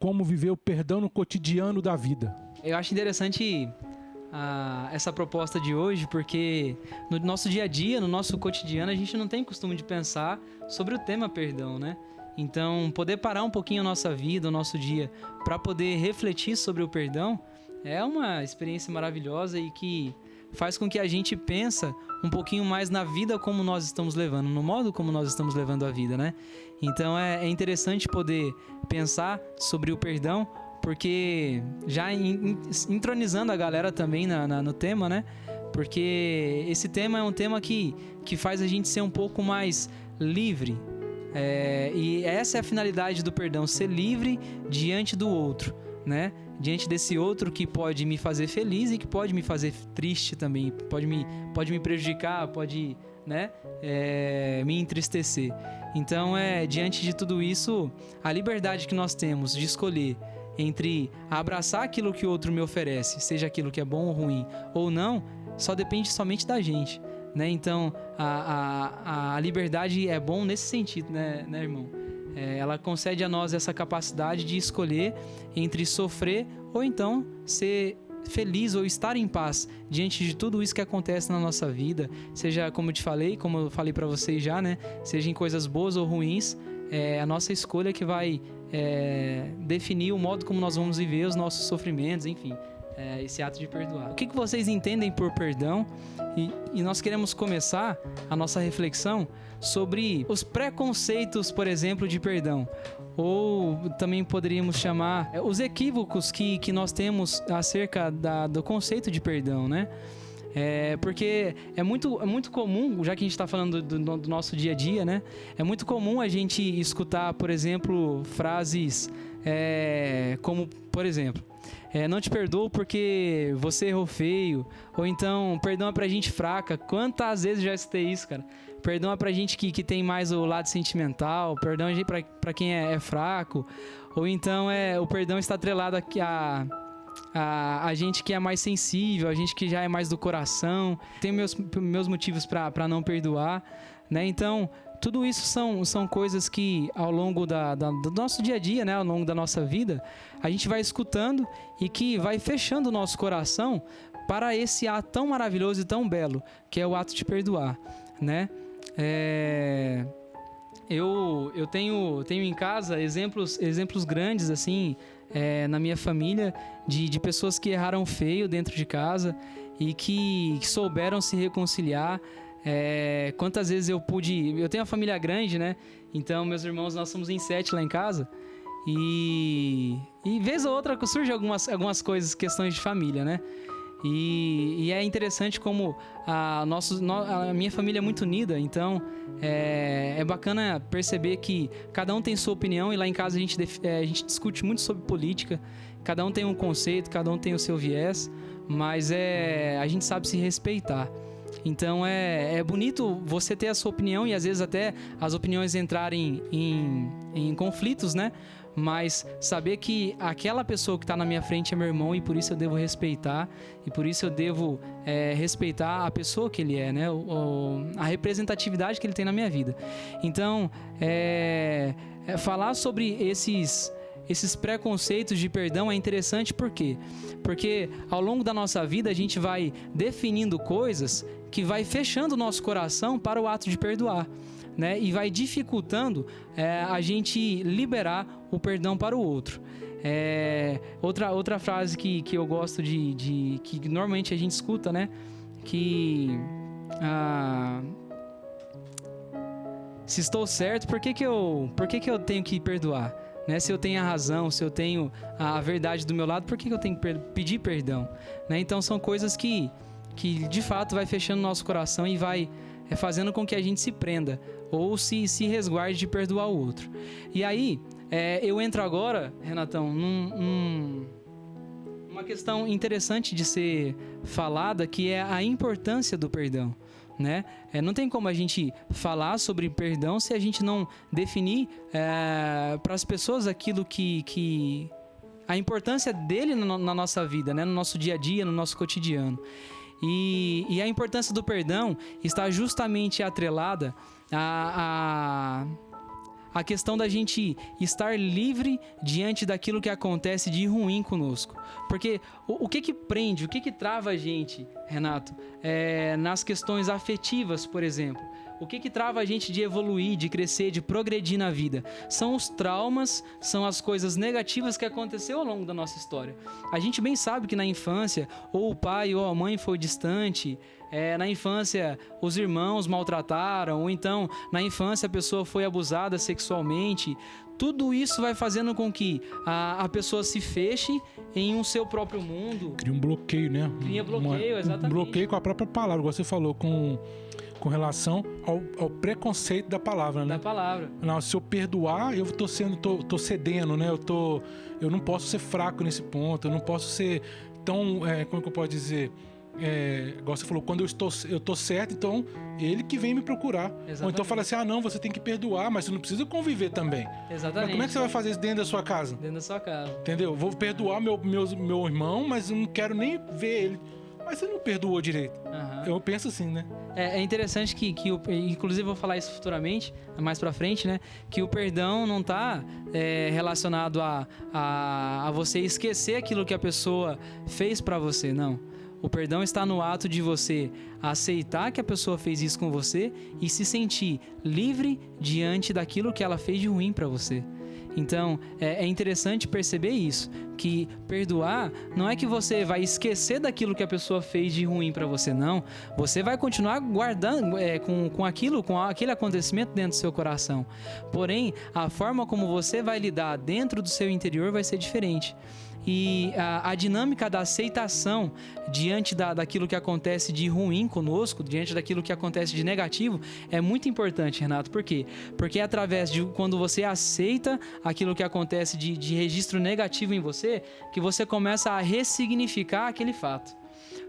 como viver o perdão no cotidiano da vida. Eu acho interessante essa proposta de hoje, porque no nosso dia a dia, no nosso cotidiano, a gente não tem costume de pensar sobre o tema perdão, né? Então, poder parar um pouquinho a nossa vida, o nosso dia, para poder refletir sobre o perdão, é uma experiência maravilhosa e que faz com que a gente pensa um pouquinho mais na vida como nós estamos levando, no modo como nós estamos levando a vida, né? Então, é interessante poder pensar sobre o perdão, porque já entronizando a galera também no tema, né? Porque esse tema é um tema que faz a gente ser um pouco mais livre. E essa é a finalidade do perdão, ser livre diante do outro, né? Diante desse outro que pode me fazer feliz e que pode me fazer triste também, pode me prejudicar, pode, né, me entristecer. Então, diante de tudo isso, a liberdade que nós temos de escolher entre abraçar aquilo que o outro me oferece, seja aquilo que é bom ou ruim, ou não, só depende somente da gente, né? Então, a liberdade é bom nesse sentido, né irmão? Ela concede a nós essa capacidade de escolher entre sofrer ou então ser feliz ou estar em paz diante de tudo isso que acontece na nossa vida, seja como eu falei para vocês já, né? Seja em coisas boas ou ruins, a nossa escolha que vai definir o modo como nós vamos viver os nossos sofrimentos, enfim, esse ato de perdoar. O que vocês entendem por perdão? E nós queremos começar a nossa reflexão sobre os preconceitos, por exemplo, de perdão. Ou também poderíamos chamar os equívocos que nós temos acerca do conceito de perdão, né? Porque é muito comum, já que a gente está falando do nosso dia a dia, né? É muito comum a gente escutar, por exemplo, frases como, por exemplo, não te perdoo porque você errou feio, ou então, perdão é pra gente fraca. Quantas vezes já escutei isso, cara? Perdão é pra gente que tem mais o lado sentimental, perdão é pra quem é fraco, ou então o perdão está atrelado aqui a gente que é mais sensível, a gente que já é mais do coração, tem meus motivos para não perdoar, né? Então, tudo isso são coisas que ao longo do nosso dia a dia, né? Ao longo da nossa vida, a gente vai escutando e que vai fechando o nosso coração para esse ato tão maravilhoso e tão belo, que é o ato de perdoar, né? Eu tenho em casa exemplos grandes, assim, na minha família, de pessoas que erraram feio dentro de casa e que souberam se reconciliar. Quantas vezes eu tenho uma família grande, né? Então, meus irmãos, nós somos em 7 lá em casa. E vez ou outra surgem algumas coisas, questões de família, né? E é interessante como a minha família é muito unida, então é bacana perceber que cada um tem sua opinião, e lá em casa a gente discute muito sobre política, cada um tem um conceito, cada um tem o seu viés, mas a gente sabe se respeitar. Então é bonito você ter a sua opinião e às vezes até as opiniões entrarem em conflitos, né? Mas saber que aquela pessoa que está na minha frente é meu irmão e por isso eu devo respeitar, e por isso eu devo respeitar a pessoa que ele é, né? A representatividade que ele tem na minha vida. Então, falar sobre esses preconceitos de perdão é interessante. Por quê? Porque ao longo da nossa vida a gente vai definindo coisas que vai fechando o nosso coração para o ato de perdoar, né? E vai dificultando a gente liberar o perdão para o outro. Outra frase que eu gosto que normalmente a gente escuta, né? Se estou certo, por que eu tenho que perdoar? Né? Se eu tenho a razão, se eu tenho a verdade do meu lado, por que eu tenho que pedir perdão? Né? Então são coisas que de fato vai fechando o nosso coração e vai fazendo com que a gente se prenda ou se resguarde de perdoar o outro. E aí, eu entro agora, Renatão, numa questão interessante de ser falada, que é a importância do perdão, né? Não tem como a gente falar sobre perdão se a gente não definir para as pessoas aquilo que a importância dele na nossa vida, né? No nosso dia a dia, no nosso cotidiano. E a importância do perdão está justamente atrelada à a questão da gente estar livre diante daquilo que acontece de ruim conosco. Porque o que prende, o que trava a gente, Renato, nas questões afetivas, por exemplo? O que trava a gente de evoluir, de crescer, de progredir na vida? São os traumas, são as coisas negativas que aconteceu ao longo da nossa história. A gente bem sabe que na infância, ou o pai ou a mãe foi distante, na infância os irmãos maltrataram, ou então na infância a pessoa foi abusada sexualmente. Tudo isso vai fazendo com que a pessoa se feche em um seu próprio mundo. Cria um bloqueio, né? Cria bloqueio, exatamente. Um bloqueio com a própria palavra, igual você falou, com relação ao preconceito da palavra, né? Da palavra. Não, se eu perdoar, eu tô cedendo, né? Eu não posso ser fraco nesse ponto, eu não posso ser tão, como que eu posso dizer? Igual você falou, quando eu tô certo, então ele que vem me procurar. Exatamente. Ou então fala assim, não, você tem que perdoar, mas você não precisa conviver também. Exatamente. Mas como é que você vai fazer isso dentro da sua casa? Dentro da sua casa. Entendeu? Vou perdoar meu irmão, mas eu não quero nem ver ele. Mas você não perdoou direito. Uhum. Eu penso assim, né? É interessante que inclusive eu vou falar isso futuramente, mais pra frente, né? Que o perdão não tá relacionado a você esquecer aquilo que a pessoa fez pra você, não. O perdão está no ato de você aceitar que a pessoa fez isso com você e se sentir livre diante daquilo que ela fez de ruim pra você. Então, é interessante perceber isso, que perdoar não é que você vai esquecer daquilo que a pessoa fez de ruim pra você, não. Você vai continuar guardando com aquele acontecimento dentro do seu coração. Porém, a forma como você vai lidar dentro do seu interior vai ser diferente. E a dinâmica da aceitação diante daquilo que acontece de ruim conosco, diante daquilo que acontece de negativo, é muito importante, Renato. Por quê? Porque é através de quando você aceita aquilo que acontece de registro negativo em você, que você começa a ressignificar aquele fato.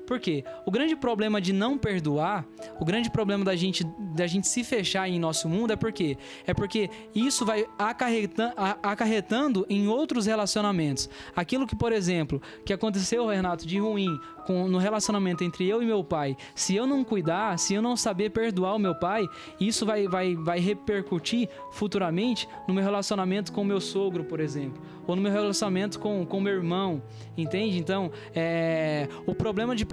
Por quê? O grande problema de não perdoar, o grande problema da gente se fechar em nosso mundo é porque isso vai acarretando em outros relacionamentos. Aquilo que, por exemplo, que aconteceu, Renato, de ruim no relacionamento entre eu e meu pai, se eu não cuidar, se eu não saber perdoar o meu pai, isso vai repercutir futuramente no meu relacionamento com o meu sogro, por exemplo, ou no meu relacionamento com o meu irmão, entende? Então, o problema de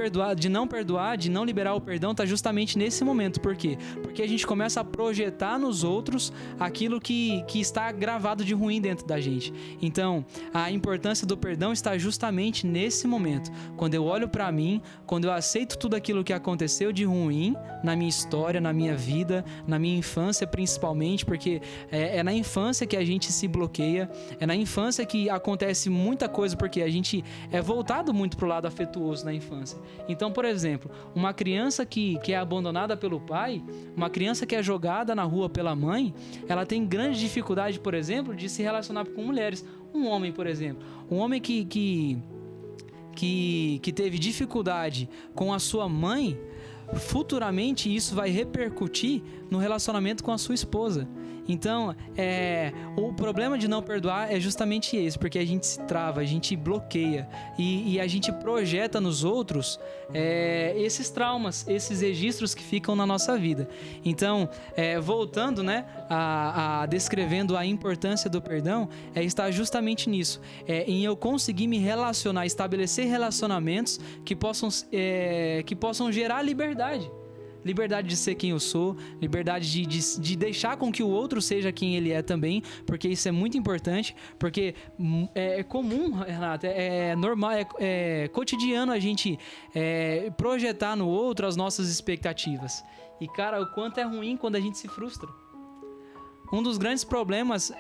não perdoar, de não liberar o perdão, está justamente nesse momento. Por quê? Porque a gente começa a projetar nos outros aquilo que está gravado de ruim dentro da gente. Então, a importância do perdão está justamente nesse momento. Quando eu olho para mim, quando eu aceito tudo aquilo que aconteceu de ruim na minha história, na minha vida, na minha infância principalmente, porque é na infância que a gente se bloqueia, é na infância que acontece muita coisa, porque a gente é voltado muito pro lado afetuoso na infância. Então, por exemplo, uma criança que é abandonada pelo pai, uma criança que é jogada na rua pela mãe, ela tem grande dificuldade, por exemplo, de se relacionar com mulheres. Um homem, por exemplo, um homem que teve dificuldade com a sua mãe, futuramente isso vai repercutir no relacionamento com a sua esposa. Então, o problema de não perdoar é justamente esse, porque a gente se trava, a gente bloqueia e a gente projeta nos outros esses traumas, esses registros que ficam na nossa vida. Então, voltando, né, a descrevendo a importância do perdão, está justamente nisso, em eu conseguir me relacionar, estabelecer relacionamentos que possam gerar liberdade. Liberdade de ser quem eu sou, liberdade de deixar com que o outro seja quem ele é também, porque isso é muito importante, porque é comum, Renato, é normal, é cotidiano a gente projetar no outro as nossas expectativas. E, cara, o quanto é ruim quando a gente se frustra. Um dos grandes problemas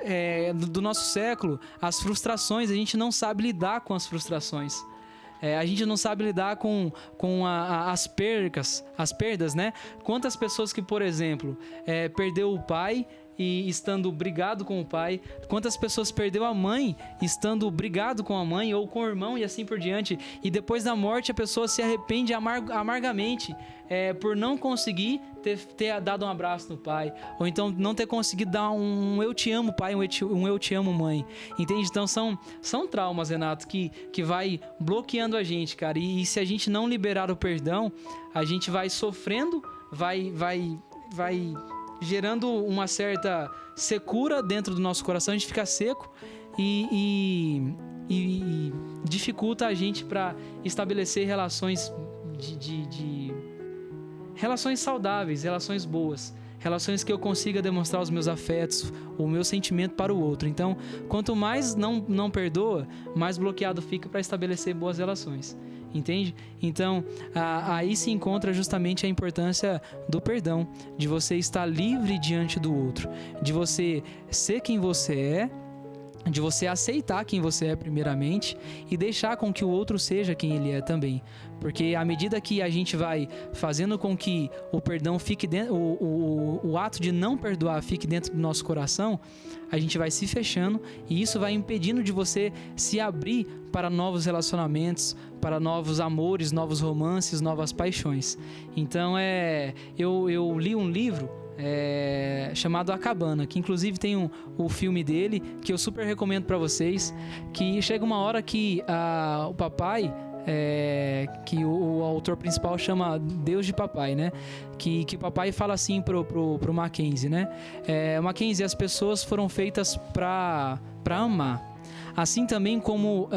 do nosso século, as frustrações, a gente não sabe lidar com as frustrações. A gente não sabe lidar com as perdas, né? Quantas pessoas que, por exemplo, perdeu o pai e estando brigado com o pai, quantas pessoas perdeu a mãe estando brigado com a mãe ou com o irmão e assim por diante, e depois da morte a pessoa se arrepende amargamente por não conseguir ter dado um abraço no pai, ou então não ter conseguido dar um eu te amo pai, um eu te amo mãe, entende? Então são traumas, Renato, que vai bloqueando a gente, cara, e se a gente não liberar o perdão, a gente vai sofrendo, vai gerando uma certa secura dentro do nosso coração, a gente fica seco e dificulta a gente para estabelecer relações relações saudáveis, relações boas, relações que eu consiga demonstrar os meus afetos, o meu sentimento para o outro. Então, quanto mais não perdoa, mais bloqueado fica para estabelecer boas relações. Entende? Então, aí se encontra justamente a importância do perdão, de você estar livre diante do outro, de você ser quem você é, de você aceitar quem você é primeiramente e deixar com que o outro seja quem ele é também. Porque à medida que a gente vai fazendo com que o perdão fique dentro, o ato de não perdoar fique dentro do nosso coração, a gente vai se fechando e isso vai impedindo de você se abrir para novos relacionamentos, para novos amores, novos romances, novas paixões. Então eu li um livro chamado A Cabana, que inclusive tem o filme dele, que eu super recomendo para vocês, que chega uma hora que o papai, que o autor principal chama Deus de papai, né? Que o papai fala assim pro Mackenzie, né? Mackenzie, as pessoas foram feitas para amar, assim também como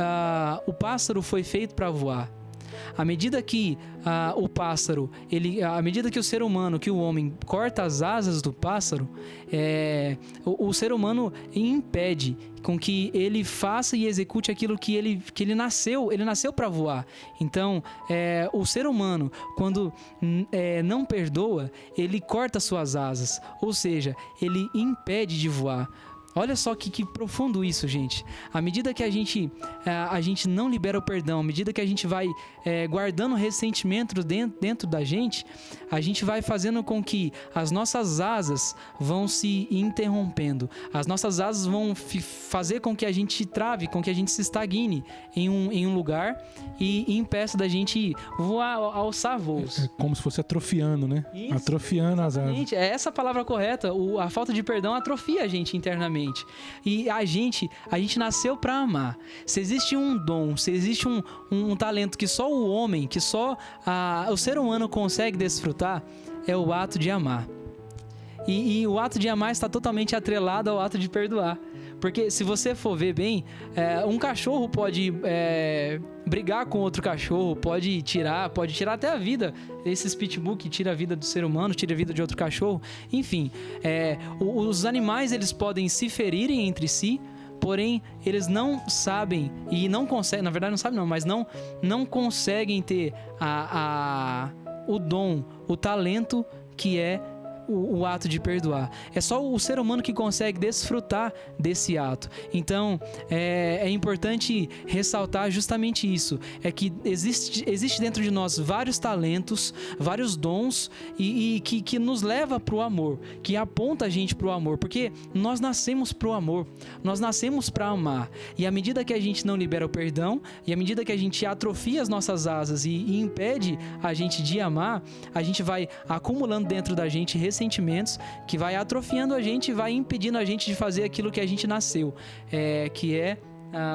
o pássaro foi feito para voar. À medida que o pássaro, à medida que o ser humano, que o homem corta as asas do pássaro, o ser humano impede com que ele faça e execute aquilo que ele nasceu para voar. Então, o ser humano, quando não perdoa, ele corta suas asas, ou seja, ele impede de voar. Olha só que profundo isso, gente. À medida que a gente não libera o perdão, à medida que a gente vai guardando ressentimento dentro da gente, a gente vai fazendo com que as nossas asas vão se interrompendo. As nossas asas vão fazer com que a gente trave, com que a gente se estagne em um lugar e impeça da gente voar, alçar voos. É como se fosse atrofiando, né? Isso, atrofiando as asas. É essa a palavra correta. A falta de perdão atrofia a gente internamente. E a gente nasceu para amar. Se existe um dom, se existe um talento que só o homem, que só o ser humano consegue desfrutar, é o ato de amar. E o ato de amar está totalmente atrelado ao ato de perdoar. Porque se você for ver bem, um cachorro pode brigar com outro cachorro, pode tirar até a vida. Esses pitbull que tira a vida do ser humano, tira a vida de outro cachorro. Enfim, os animais eles podem se ferirem entre si, porém eles não sabem e não conseguem, na verdade não sabem não, mas não conseguem ter o dom, o talento que é o ato de perdoar. É só o ser humano que consegue desfrutar desse ato. Então, é importante ressaltar justamente isso. É que existe dentro de nós vários talentos, vários dons e que nos leva para o amor, que aponta a gente para o amor, porque nós nascemos para o amor, nós nascemos para amar. E à medida que a gente não libera o perdão, e à medida que a gente atrofia as nossas asas e impede a gente de amar, a gente vai acumulando dentro da gente ressentimentos que vai atrofiando a gente e vai impedindo a gente de fazer aquilo que a gente nasceu, que é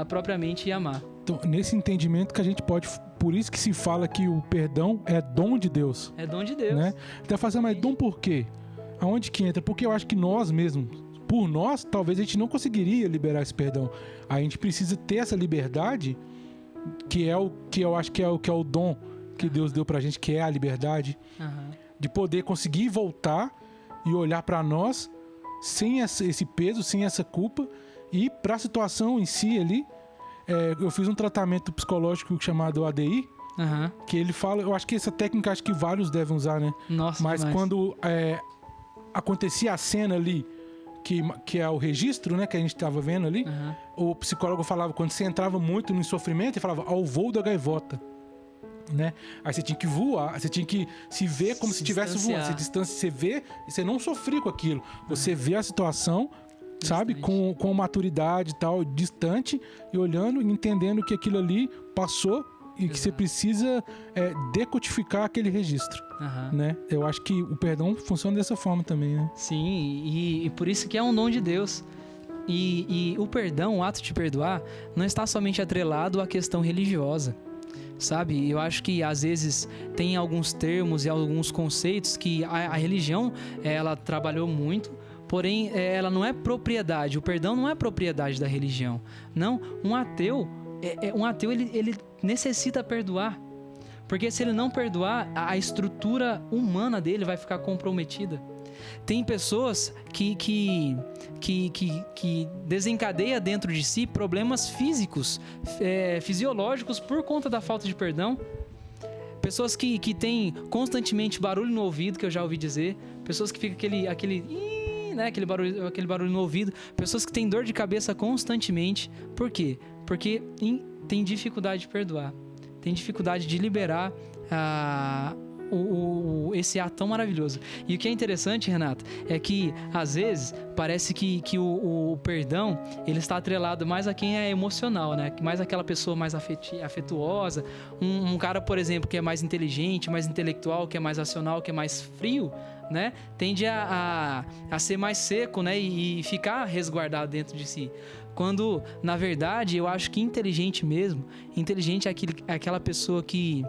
propriamente amar. Então, nesse entendimento que a gente pode... Por isso que se fala que o perdão é dom de Deus. É dom de Deus. Né? Então, fazer mais dom por quê? Aonde que entra? Porque eu acho que nós mesmos, por nós, talvez a gente não conseguiria liberar esse perdão. A gente precisa ter essa liberdade, que é o que eu acho que é o dom que Deus deu pra gente, que é a liberdade. De poder conseguir voltar e olhar para nós sem esse peso, sem essa culpa, e para a situação em si ali. Eu fiz um tratamento psicológico chamado ADI, que ele fala, eu acho que essa técnica acho que vários devem usar, né? Nossa, mas demais. Quando acontecia a cena ali, que é o registro, né, que a gente estava vendo ali, o psicólogo falava, quando você entrava muito no sofrimento, ele falava ao voo da gaivota. Né? Aí você tinha que voar, você tinha que se ver como se estivesse voando, você vê e você não sofria com aquilo, você vê a situação, sabe, com maturidade e tal, distante, e olhando e entendendo que aquilo ali passou e que você precisa decodificar aquele registro. Né? Eu acho que o perdão funciona dessa forma também, né? Sim, e por isso que é um dom de Deus. E o perdão, o ato de perdoar, não está somente atrelado à questão religiosa. sabe? Eu acho que às vezes tem alguns termos e alguns conceitos que a religião, ela trabalhou muito, porém ela não é propriedade, o perdão não é propriedade da religião. Não, um ateu ele necessita perdoar, porque se ele não perdoar, a estrutura humana dele vai ficar comprometida. Tem pessoas que desencadeia dentro de si problemas físicos, fisiológicos por conta da falta de perdão. Pessoas que têm constantemente barulho no ouvido, que eu já ouvi dizer. Pessoas que ficam aquele barulho no ouvido. Pessoas que têm dor de cabeça constantemente. Por quê? Porque tem dificuldade de perdoar. Tem dificuldade de liberar esse ato tão maravilhoso. E o que é interessante, Renato, é que às vezes parece que o perdão ele está atrelado mais a quem é emocional, né? Mais aquela pessoa mais afetuosa, um cara, por exemplo, que é mais inteligente, mais intelectual, que é mais racional, que é mais frio, né? Tende a ser mais seco, né? E ficar resguardado dentro de si. Quando, na verdade, eu acho que inteligente é aquela pessoa que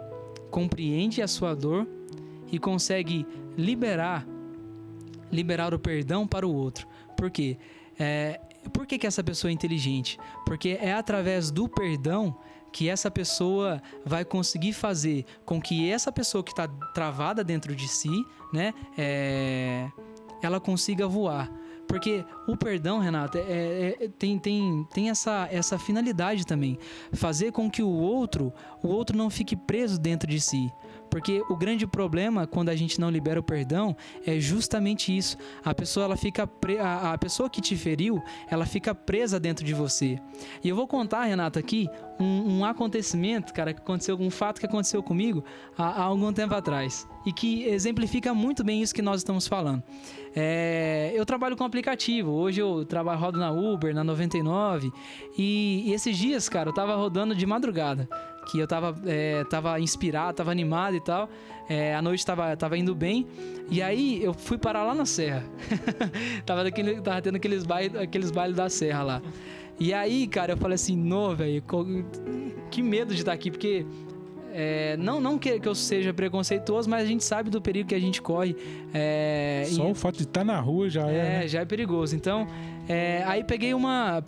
compreende a sua dor e consegue liberar o perdão para o outro. Por quê? Por que essa pessoa é inteligente? Porque é através do perdão que essa pessoa vai conseguir fazer com que essa pessoa que está travada dentro de si, né, ela consiga voar. Porque o perdão, Renato, tem essa finalidade também. Fazer com que o outro não fique preso dentro de si. Porque o grande problema quando a gente não libera o perdão é justamente isso. A pessoa que te feriu, ela fica presa dentro de você. E eu vou contar, Renato, aqui um acontecimento, cara, um fato que aconteceu comigo há algum tempo atrás. E que exemplifica muito bem isso que nós estamos falando. Eu trabalho com aplicativo. Hoje eu rodo na Uber, na 99. E esses dias, cara, eu tava rodando de madrugada. Que eu tava inspirado, tava animado e tal. A noite tava indo bem. E aí eu fui parar lá na Serra. tava tendo aqueles bailes da Serra lá. E aí, cara, eu falei assim, velho, que medo de estar aqui, porque... não que eu seja preconceituoso, mas a gente sabe do perigo que a gente corre. Só o fato de estar na rua já né? Já é perigoso. Então, aí peguei uma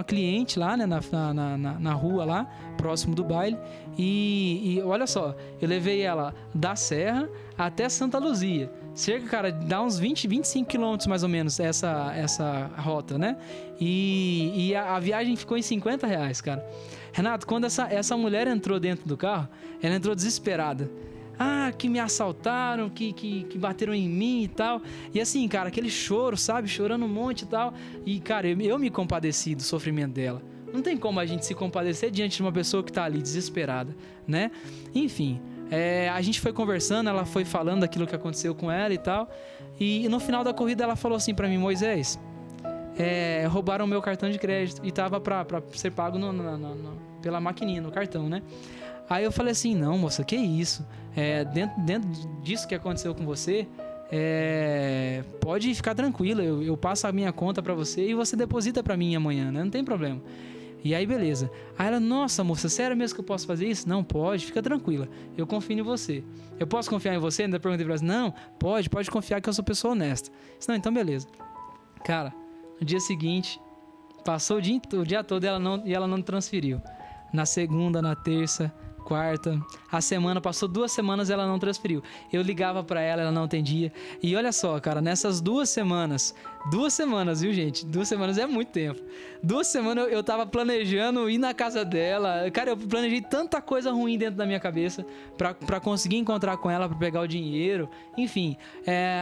cliente lá, né, na rua lá, próximo do baile. E olha só, eu levei ela da Serra até Santa Luzia. Cerca, cara, dá uns 25 quilômetros mais ou menos essa rota, né? E a viagem ficou em R$50, cara. Renato, quando essa mulher entrou dentro do carro, ela entrou desesperada. Que me assaltaram, que bateram em mim e tal. E assim, cara, aquele choro, sabe? Chorando um monte e tal. E, cara, eu me compadeci do sofrimento dela. Não tem como a gente se compadecer diante de uma pessoa que tá ali desesperada, né? Enfim, a gente foi conversando, ela foi falando daquilo que aconteceu com ela e tal. E no final da corrida ela falou assim pra mim, Moisés... roubaram o meu cartão de crédito e tava pra ser pago pela maquininha, no cartão, né? Aí eu falei assim, não, moça, que isso? Dentro disso que aconteceu com você, pode ficar tranquila, eu passo a minha conta pra você e você deposita pra mim amanhã, né? Não tem problema. E aí, beleza. Aí ela, nossa, moça, sério mesmo que eu posso fazer isso? Não, pode, fica tranquila. Eu confio em você. Eu posso confiar em você? Ainda perguntei pra ela, não, pode confiar que eu sou pessoa honesta. Disse, não, então beleza. Cara, no dia seguinte, passou o dia todo e ela não transferiu. Na segunda, na terça, quarta, a semana, passou 2 semanas e ela não transferiu. Eu ligava pra ela não atendia. E olha só, cara, nessas 2 semanas, viu, gente? 2 semanas é muito tempo. 2 semanas eu tava planejando ir na casa dela. Cara, eu planejei tanta coisa ruim dentro da minha cabeça pra conseguir encontrar com ela, pra pegar o dinheiro. Enfim,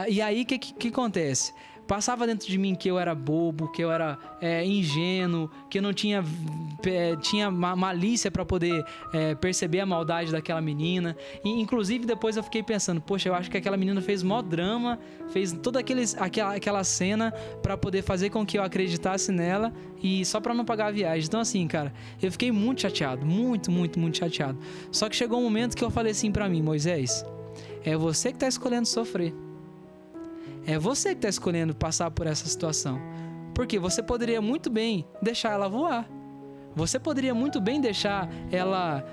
e aí, o que acontece? Passava dentro de mim que eu era bobo, que eu era ingênuo, que eu não tinha malícia para poder perceber a maldade daquela menina. E, inclusive, depois eu fiquei pensando, poxa, eu acho que aquela menina fez mó drama, fez toda aquela cena para poder fazer com que eu acreditasse nela e só para não pagar a viagem. Então, assim, cara, eu fiquei muito chateado, muito, muito, muito chateado. Só que chegou um momento que eu falei assim para mim, Moisés, é você que tá escolhendo sofrer. É você que está escolhendo passar por essa situação. Porque você poderia muito bem deixar ela voar. Você poderia muito bem deixar ela,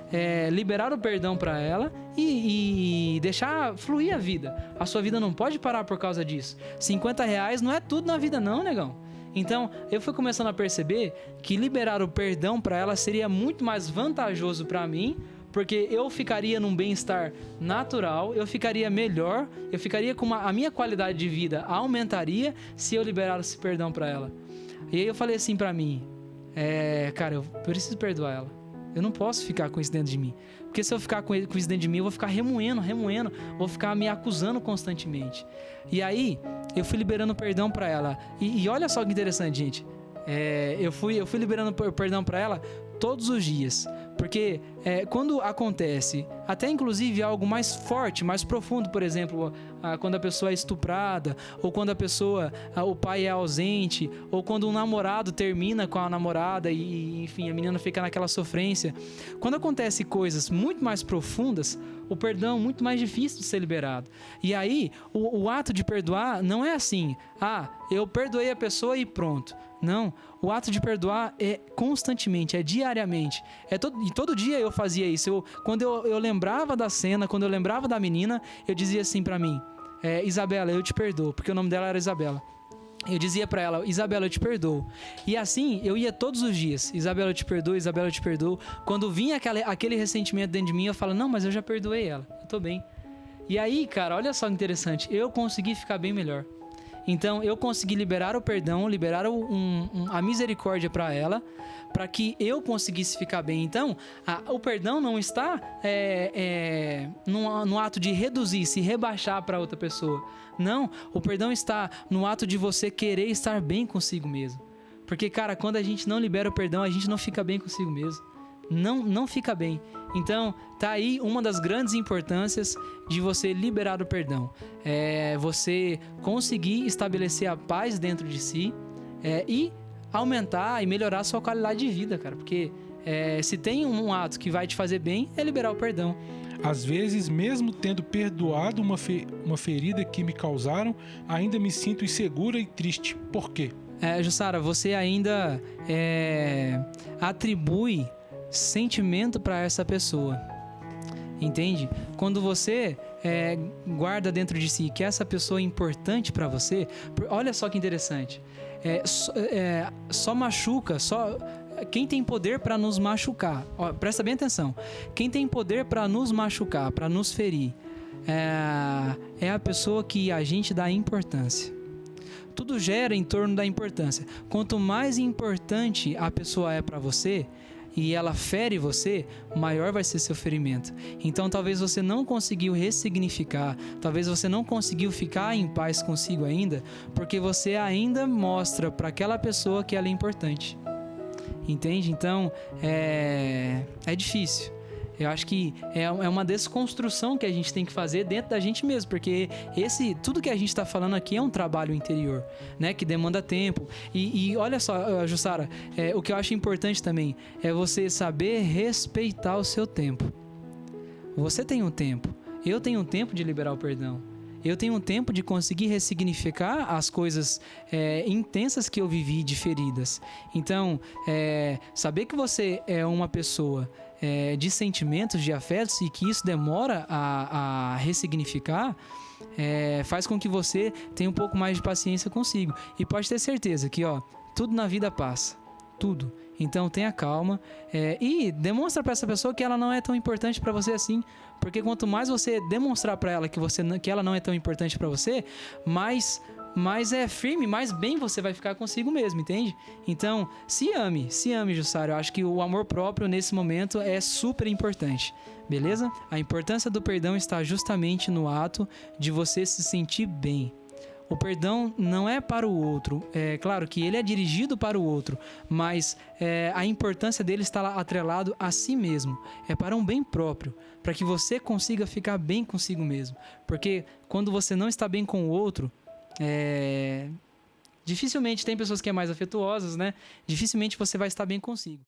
liberar o perdão para ela e deixar fluir a vida. A sua vida não pode parar por causa disso. R$50 não é tudo na vida não, negão. Então, eu fui começando a perceber que liberar o perdão para ela seria muito mais vantajoso para mim, porque eu ficaria num bem-estar natural, eu ficaria melhor, eu ficaria com a minha qualidade de vida aumentaria se eu liberasse perdão para ela. E aí eu falei assim para mim, cara, eu preciso perdoar ela. Eu não posso ficar com isso dentro de mim. Porque se eu ficar com isso dentro de mim, eu vou ficar remoendo, vou ficar me acusando constantemente. E aí, eu fui liberando perdão para ela. E olha só que interessante, gente. Eu fui liberando perdão para ela todos os dias. Porque quando acontece, até inclusive algo mais forte, mais profundo, por exemplo, quando a pessoa é estuprada, ou quando o pai é ausente, ou quando um namorado termina com a namorada e enfim, a menina fica naquela sofrência. Quando acontece coisas muito mais profundas, o perdão é muito mais difícil de ser liberado. E aí, o ato de perdoar não é assim, eu perdoei a pessoa e pronto. Não, o ato de perdoar é constantemente, é diariamente. E todo dia eu fazia isso. Quando eu lembrava da cena, quando eu lembrava da menina, eu dizia assim pra mim, Isabela, eu te perdoo, porque o nome dela era Isabela. Eu dizia pra ela, Isabela, eu te perdoo. E assim, eu ia todos os dias, Isabela, eu te perdoo, Isabela, eu te perdoo. Quando vinha aquele ressentimento dentro de mim, eu falo, não, mas eu já perdoei ela, eu tô bem. E aí, cara, olha só que interessante, eu consegui ficar bem melhor. Então, eu consegui liberar o perdão, liberar a misericórdia para ela, para que eu conseguisse ficar bem. Então, o perdão não está no ato de reduzir, se rebaixar para outra pessoa. Não, o perdão está no ato de você querer estar bem consigo mesmo. Porque, cara, quando a gente não libera o perdão, a gente não fica bem consigo mesmo. Não fica bem. Então, tá aí uma das grandes importâncias de você liberar o perdão. Você conseguir estabelecer a paz dentro de si e aumentar e melhorar a sua qualidade de vida, cara. Porque se tem um ato que vai te fazer bem, é liberar o perdão. Às vezes, mesmo tendo perdoado uma ferida que me causaram, ainda me sinto insegura e triste. Por quê? Jussara, você ainda atribui sentimento para essa pessoa, entende? Quando você guarda dentro de si que essa pessoa é importante para você, olha só que interessante, só machuca, quem tem poder para nos machucar, presta bem atenção, quem tem poder para nos machucar, para nos ferir, é a pessoa que a gente dá importância. Tudo gira em torno da importância. Quanto mais importante a pessoa é para você, e ela fere você, maior vai ser seu ferimento. Então talvez você não conseguiu ressignificar, talvez você não conseguiu ficar em paz consigo ainda, porque você ainda mostra para aquela pessoa que ela é importante. Entende? Então é difícil. Eu acho que é uma desconstrução que a gente tem que fazer dentro da gente mesmo, porque tudo que a gente está falando aqui é um trabalho interior, né, que demanda tempo. E olha só, Jussara, o que eu acho importante também é você saber respeitar o seu tempo. Você tem um tempo, eu tenho um tempo de liberar o perdão. Eu tenho um tempo de conseguir ressignificar as coisas intensas que eu vivi de feridas. Então, saber que você é uma pessoa de sentimentos, de afetos, e que isso demora a ressignificar, faz com que você tenha um pouco mais de paciência consigo. E pode ter certeza que tudo na vida passa. Tudo. Então tenha calma e demonstra para essa pessoa que ela não é tão importante para você assim, porque quanto mais você demonstrar para ela que ela não é tão importante para você, mais firme, mais bem você vai ficar consigo mesmo, entende? Então se ame, Jussara. Eu acho que o amor próprio nesse momento é super importante, beleza? A importância do perdão está justamente no ato de você se sentir bem. O perdão não é para o outro, claro que ele é dirigido para o outro, mas a importância dele está atrelado a si mesmo, é para um bem próprio, para que você consiga ficar bem consigo mesmo, porque quando você não está bem com o outro, dificilmente, tem pessoas que são mais afetuosas, né? Dificilmente você vai estar bem consigo.